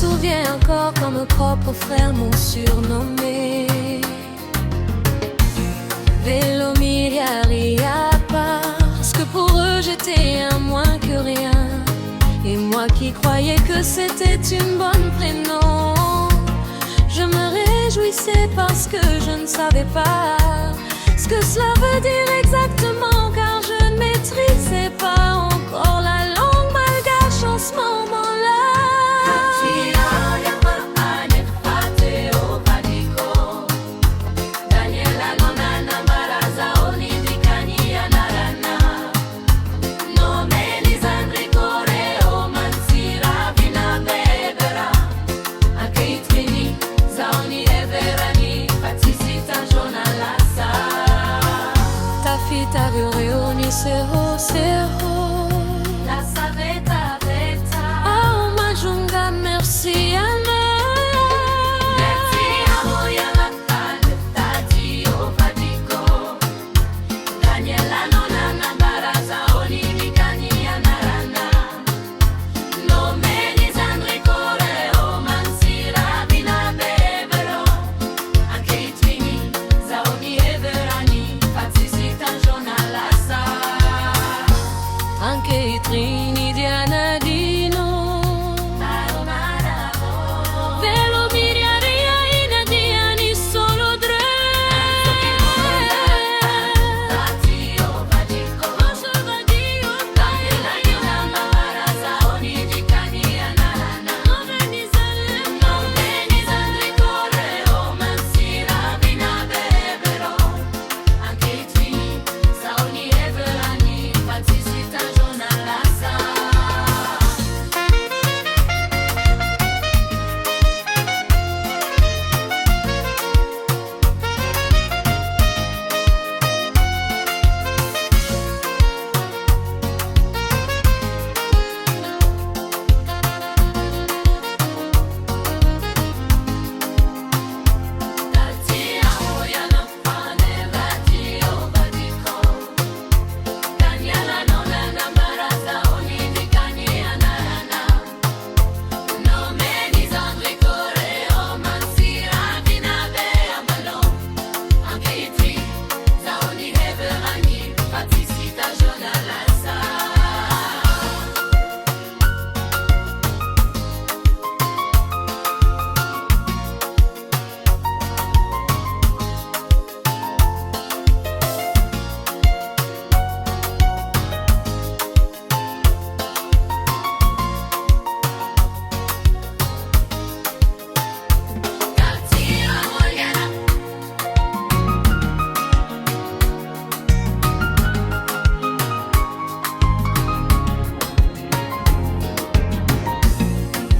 souviens encore quand mes propres frères m'ont surnommé Velomiria, parce que pour eux j'étais un moins que rien. Et moi qui croyais que c'était une bonne prénom, je me réjouissais parce que je ne savais pas ce que cela veut dire exactement, car je ne maîtrisais pas encore la langue malgache en ce moment-là. Seho, seho, la saveta, veta. Oh, Majunga, merci Anna. Merci amo ya makale, tati ovadiko. Daniela nona na baraza oni mikani ya narana. No meni zandri kore o mansira bina bebero. Anche i twini za oni everani, fatisita jonala. Anche i trini di Anadino Velo miriaria ina di anni solo dre Vadio vadico Oso vadio Daniela ina mavaraza Oni di cani anarana Non veni zandri corre O mansira vina bebero Anche i trini sa oni everani Fatisita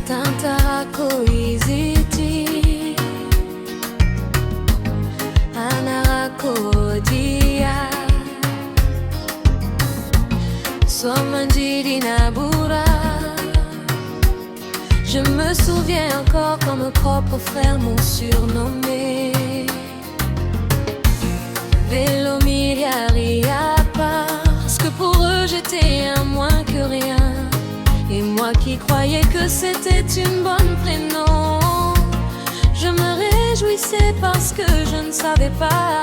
Tantako iziti Anarako dia Somanjiri Nabura. Je me souviens encore quand mes propres frères m'ont surnommé Velomiria, parce que pour eux j'étais un moins que rien. Et moi qui croyais que c'était une bonne prénom, je me réjouissais parce que je ne savais pas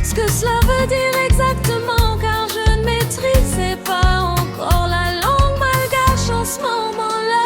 ce que cela veut dire exactement, car je ne maîtrisais pas encore la langue malgache en ce moment-là.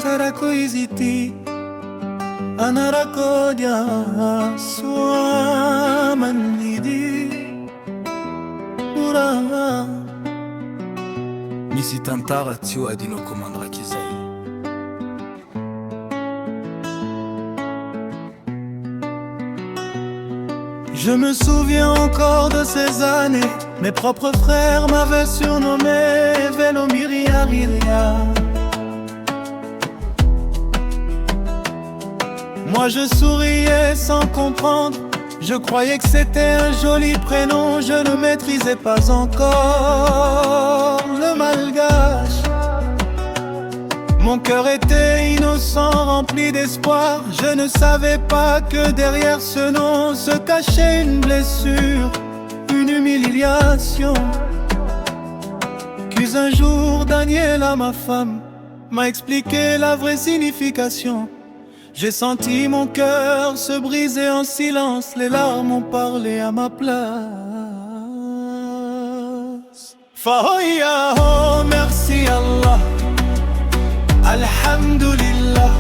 tarako iziti anarakodia suamanidi ura misi tantara tio adino komandra kizai. Je me souviens encore de ces années. Mes propres frères m'avaient surnommé Velomiriariria. Moi je souriais sans comprendre. Je croyais que c'était un joli prénom. Je ne maîtrisais pas encore le malgache. Mon cœur était innocent, rempli d'espoir. Je ne savais pas que derrière ce nom se cachait une blessure, une humiliation. Puis un jour, Daniela, ma femme, m'a expliqué la vraie signification. J'ai senti mon cœur se briser en silence. Les larmes ont parlé à ma place. Fahoya, oh merci Allah, Alhamdulillah,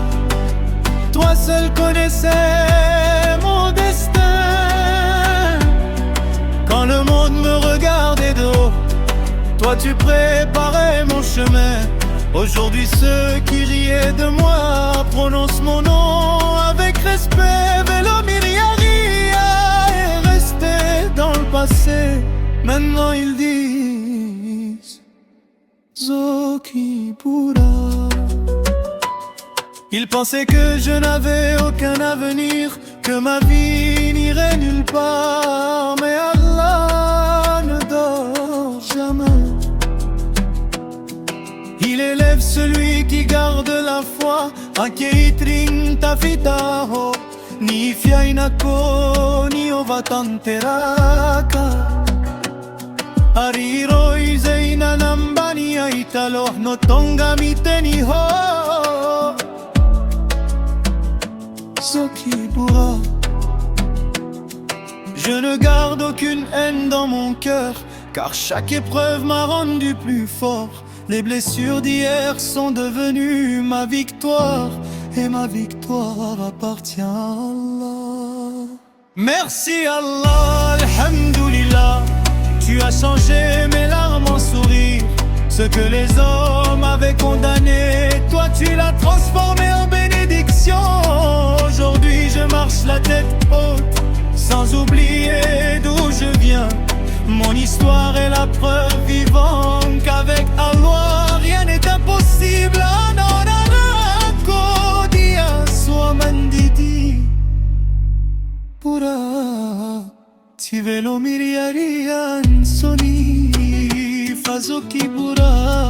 toi seul connaissais mon destin. Quand le monde me regardait de haut, toi tu préparais mon chemin. Aujourd'hui ceux qui riaient de moi prononcent mon nom avec respect. Velomiriaria est resté dans le passé. Maintenant ils disent Zokipura. Ils pensaient que je n'avais aucun avenir, que ma vie n'irait nulle part. Mais Allah ne dort jamais. Il élève celui qui garde la foi. Akeitrin tafitaho, ni fiainako ni ovatanteraka. Ariro izeina nambani aitalo no tonga miteni ho. Zokipura. Je ne garde aucune haine dans mon cœur, car chaque épreuve m'a rendu plus fort. Les blessures d'hier sont devenues ma victoire, et ma victoire appartient à Allah. Merci Allah, Alhamdulillah. Tu as changé mes larmes en sourires. Ce que les hommes avaient condamné, toi tu l'as transformé en bénédiction. Aujourd'hui je marche la tête haute, sans oublier d'où je viens. Mon histoire est la preuve vivante qu'avec Allah rien n'est impossible. Anonarako dia suamandidi pura ti velomiriarian soni fazokipura.